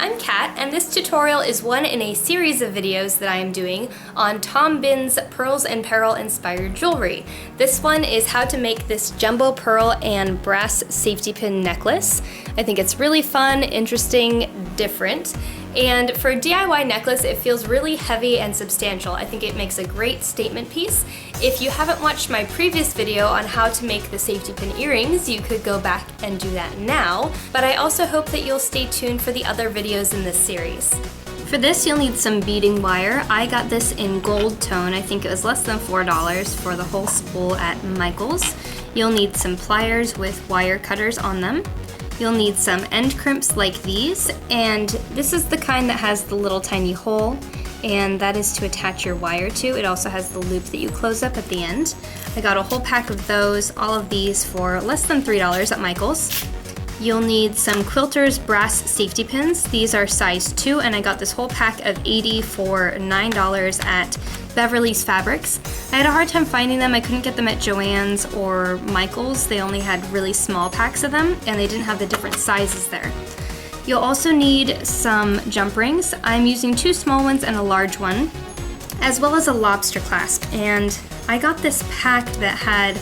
I'm Kat, and this tutorial is one in a series of videos that I am doing on Tom Bihn's Pearls and Peril inspired jewelry. This one is how to make this jumbo pearl and brass safety pin necklace. I think it's really fun, interesting, different. And for a DIY necklace, it feels really heavy and substantial. I think it makes a great statement piece. If you haven't watched my previous video on how to make the safety pin earrings, you could go back and do that now. But I also hope that you'll stay tuned for the other videos in this series. For this, you'll need some beading wire. I got this in gold tone. I think it was less than $4 for the whole spool at Michael's. You'll need some pliers with wire cutters on them. You'll need some end crimps like these, and this is the kind that has the little tiny hole, and that is to attach your wire to. It also has the loop that you close up at the end. I got a whole pack of those, all of these for less than $3 at Michael's. You'll need some Quilter's brass safety pins. These are size 2, and I got this whole pack of 80 for $9 at Beverly's Fabrics. I had a hard time finding them. I couldn't get them at Joann's or Michael's. They only had really small packs of them, and they didn't have the different sizes there. You'll also need some jump rings. I'm using 2 small ones and a large one, as well as a lobster clasp. And I got this pack that had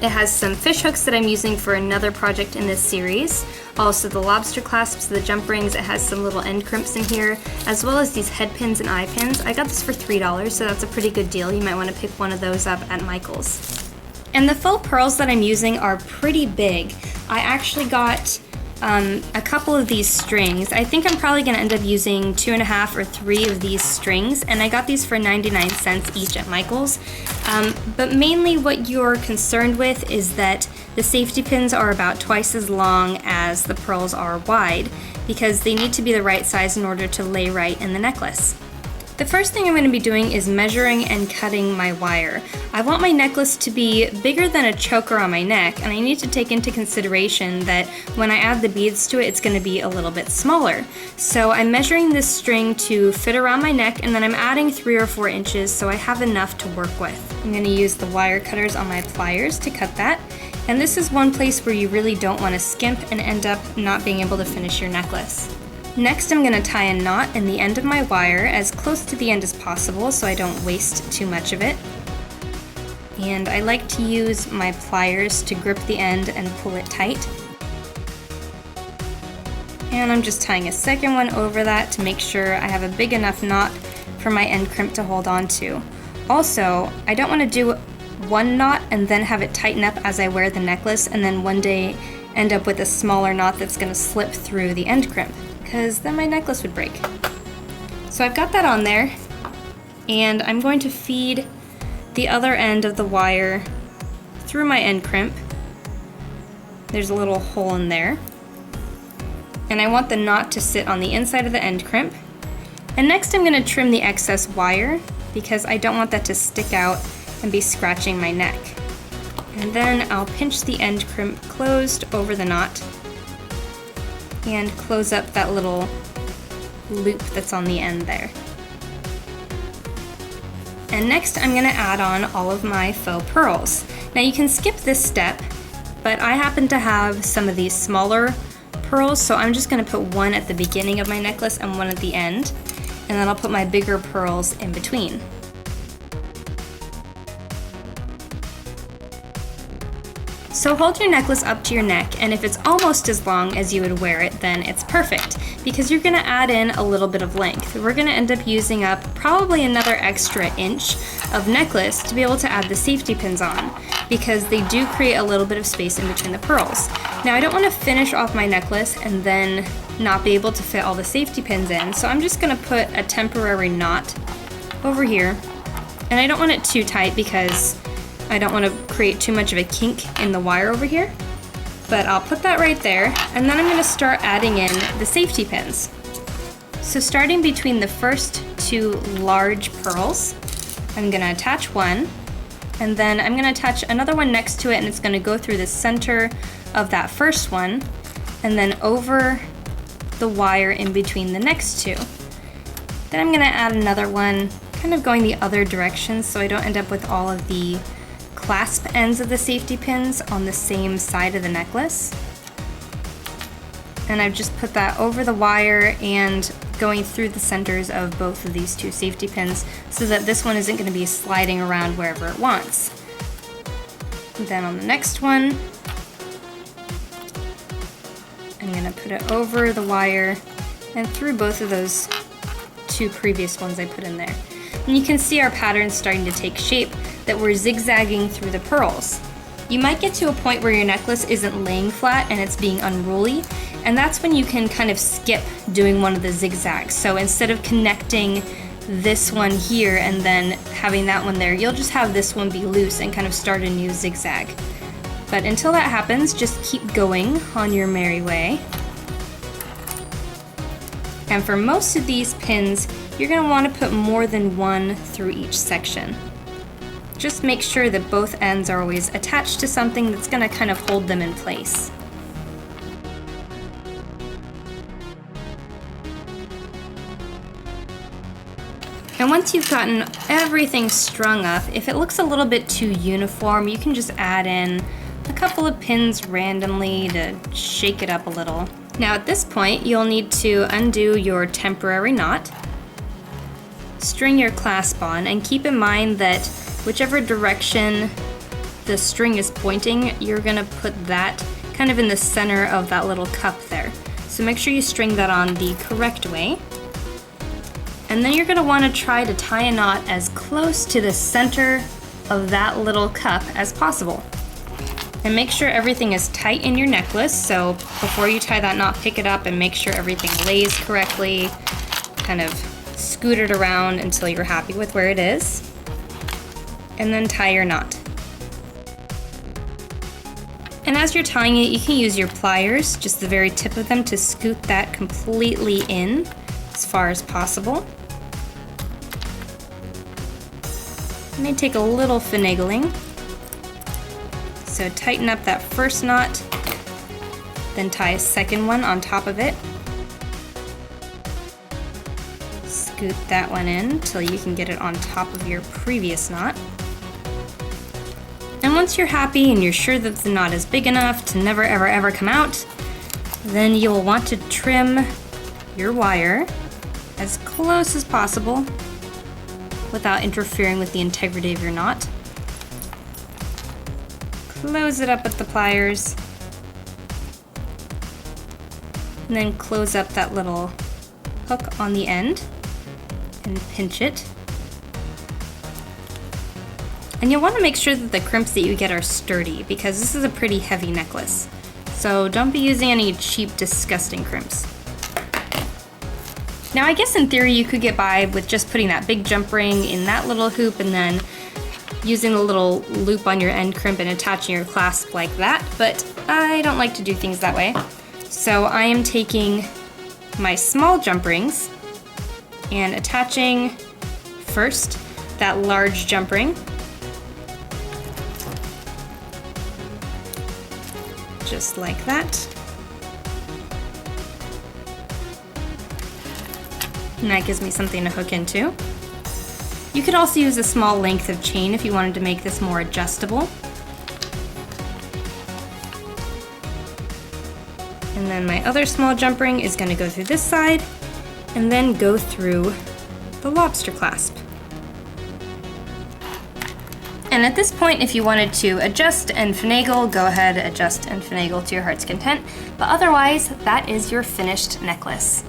it has some fish hooks that I'm using for another project in this series. Also the lobster clasps, the jump rings, it has some little end crimps in here, as well as these head pins and eye pins. I got this for $3, so that's a pretty good deal. You might want to pick one of those up at Michael's. And the faux pearls that I'm using are pretty big. I actually got a couple of these strings. I think I'm probably going to end up using 2.5 or 3 of these strings, and I got these for 99 cents each at Michael's. But mainly what you're concerned with is that the safety pins are about twice as long as the pearls are wide, because they need to be the right size in order to lay right in the necklace. The first thing I'm going to be doing is measuring and cutting my wire. I want my necklace to be bigger than a choker on my neck, and I need to take into consideration that when I add the beads to it, it's going to be a little bit smaller. So I'm measuring this string to fit around my neck, and then I'm adding 3 or 4 inches so I have enough to work with. I'm going to use the wire cutters on my pliers to cut that. And this is one place where you really don't want to skimp and end up not being able to finish your necklace. Next, I'm going to tie a knot in the end of my wire as close to the end as possible so I don't waste too much of it. And I like to use my pliers to grip the end and pull it tight. And I'm just tying a second one over that to make sure I have a big enough knot for my end crimp to hold on to. Also, I don't want to do one knot and then have it tighten up as I wear the necklace and then one day end up with a smaller knot that's going to slip through the end crimp, because then my necklace would break. So I've got that on there, and I'm going to feed the other end of the wire through my end crimp. There's a little hole in there, and I want the knot to sit on the inside of the end crimp. And next I'm going to trim the excess wire because I don't want that to stick out and be scratching my neck. And then I'll pinch the end crimp closed over the knot and close up that little loop that's on the end there. And next I'm going to add on all of my faux pearls. Now you can skip this step, but I happen to have some of these smaller pearls, so I'm just going to put one at the beginning of my necklace and one at the end, and then I'll put my bigger pearls in between. So hold your necklace up to your neck, and if it's almost as long as you would wear it, then it's perfect, because you're going to add in a little bit of length. We're going to end up using up probably another extra inch of necklace to be able to add the safety pins on, because they do create a little bit of space in between the pearls. Now I don't want to finish off my necklace and then not be able to fit all the safety pins in, so I'm just going to put a temporary knot over here, and I don't want it too tight because I don't want to create too much of a kink in the wire over here, but I'll put that right there, and then I'm going to start adding in the safety pins. So starting between the first 2 large pearls, I'm going to attach one, and then I'm going to attach another one next to it, and it's going to go through the center of that first one, and then over the wire in between the next 2. Then I'm going to add another one, kind of going the other direction so I don't end up with all of the clasp ends of the safety pins on the same side of the necklace. And I've just put that over the wire and going through the centers of both of these two safety pins so that this one isn't going to be sliding around wherever it wants. And then on the next one, I'm going to put it over the wire and through both of those two previous ones I put in there. And you can see our pattern starting to take shape, that we're zigzagging through the pearls. You might get to a point where your necklace isn't laying flat and it's being unruly, and that's when you can kind of skip doing one of the zigzags. So instead of connecting this one here and then having that one there, you'll just have this one be loose and kind of start a new zigzag. But until that happens, just keep going on your merry way. And for most of these pins, you're going to want to put more than one through each section. Just make sure that both ends are always attached to something that's going to kind of hold them in place. And once you've gotten everything strung up, if it looks a little bit too uniform, you can just add in a couple of pins randomly to shake it up a little. Now at this point, you'll need to undo your temporary knot, string your clasp on, and keep in mind that whichever direction the string is pointing, you're gonna put that kind of in the center of that little cup there. So make sure you string that on the correct way. And then you're gonna wanna try to tie a knot as close to the center of that little cup as possible. And make sure everything is tight in your necklace, so before you tie that knot, pick it up and make sure everything lays correctly. Kind of scoot it around until you're happy with where it is. And then tie your knot. And as you're tying it, you can use your pliers, just the very tip of them, to scoot that completely in as far as possible. It may take a little finagling. So tighten up that first knot, then tie a second one on top of it. Scoot that one in until you can get it on top of your previous knot. And once you're happy and you're sure that the knot is big enough to never ever ever come out, then you'll want to trim your wire as close as possible without interfering with the integrity of your knot. Close it up with the pliers, and then close up that little hook on the end and pinch it. And you'll want to make sure that the crimps that you get are sturdy, because this is a pretty heavy necklace. So don't be using any cheap, disgusting crimps. Now I guess in theory you could get by with just putting that big jump ring in that little hoop and then using a little loop on your end crimp and attaching your clasp like that, but I don't like to do things that way. So I am taking my small jump rings and attaching first that large jump ring, just like that. And that gives me something to hook into. You could also use a small length of chain if you wanted to make this more adjustable. And then my other small jump ring is going to go through this side and then go through the lobster clasp. And at this point, if you wanted to adjust and finagle, go ahead, adjust and finagle to your heart's content. But otherwise, that is your finished necklace.